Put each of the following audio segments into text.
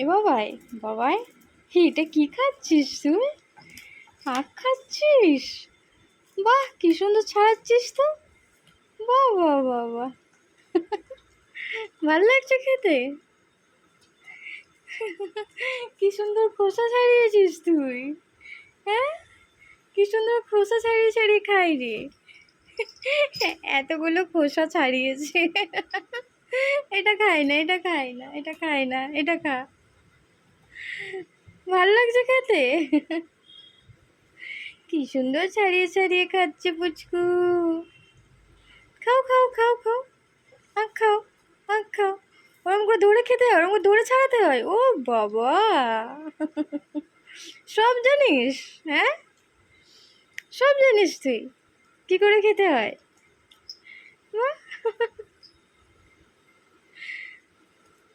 এ বাবাই বাবাই, এটা কি খাচ্ছিস তুই? আখ খাচ্ছিস? বাহ, কি সুন্দর ছাড়াচ্ছিস তো। বাহ বাহ বাহ বাহ, ভালো লাগছে খেতে? কি সুন্দর খোসা ছাড়িয়েছিস তুই। হ্যাঁ, কি সুন্দর খোসা ছাড়িয়ে ছাড়িয়ে খাই রে। এতগুলো খোসা ছাড়িয়েছে। এটা খাই না, এটা খাই না, এটা খাই না, এটা খা। ভালো লাগছে খেতে? কি সুন্দর ছাড়িয়ে ছাড়িয়ে খাচ্ছে পুচকু। খাও খাও খাও খাও, আখ খাও, আখ খাও। ওরম করে ধরে খেতে হয়, ওরম করে ধরে ছাড়াতে হয়। ও বাবা, সব জানিস? হ্যাঁ, সব জানিস তুই কি করে খেতে হয়? বাহ,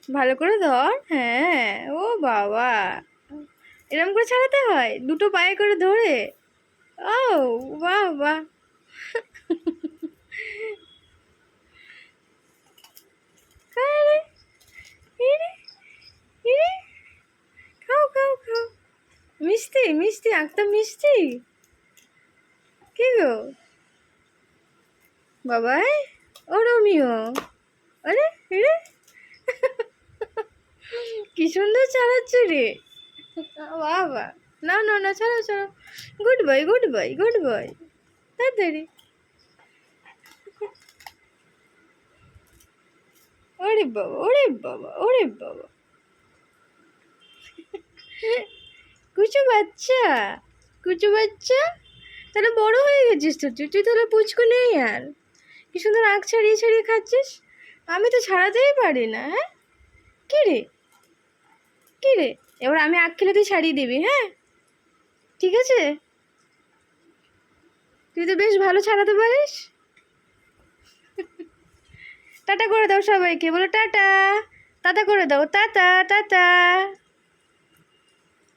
ভালো করে ধর। হ্যাঁ, ও বাবা, এরম করে ছাড়াতে হয়, দুটো পায়ে করে ধরে। ও বাহ বাহ। আরে, ইরে, ইরে, খাও খাও খাও। মিষ্টি মিষ্টি, আখটা মিষ্টি। কি গো বাবাই, ও রোমিও, আরে রে, কি সুন্দর চালাচ্ছে রে। বাবা, না না না, ছাড়ো ছাড়ো। Good boy, good boy, good boy. তাড়াতাড়ি। ওরে বাবা, ওরে বাবা, ওরে বাবা, কুচু বাচ্চা, কুচু বাচ্চা। তাহলে বড় হয়ে গেছিস তো তুই, তুই তাহলে পুচকু নেই আর। কি সুন্দর আখ ছাড়িয়ে ছাড়িয়ে খাচ্ছিস। আমি তো ছাড়াতেই পারি না। হ্যাঁ, কি রে, কি রে, এবার আমি আখ খেলে তুই ছাড়িয়ে দিবি? হ্যাঁ, ঠিক আছে। তুই তো বেশ ভালো ছাড়াতে পারিস। টাটা করে দাও সবাইকে, বলো টাটা। টাটা করে দাও, টাটা টাটা।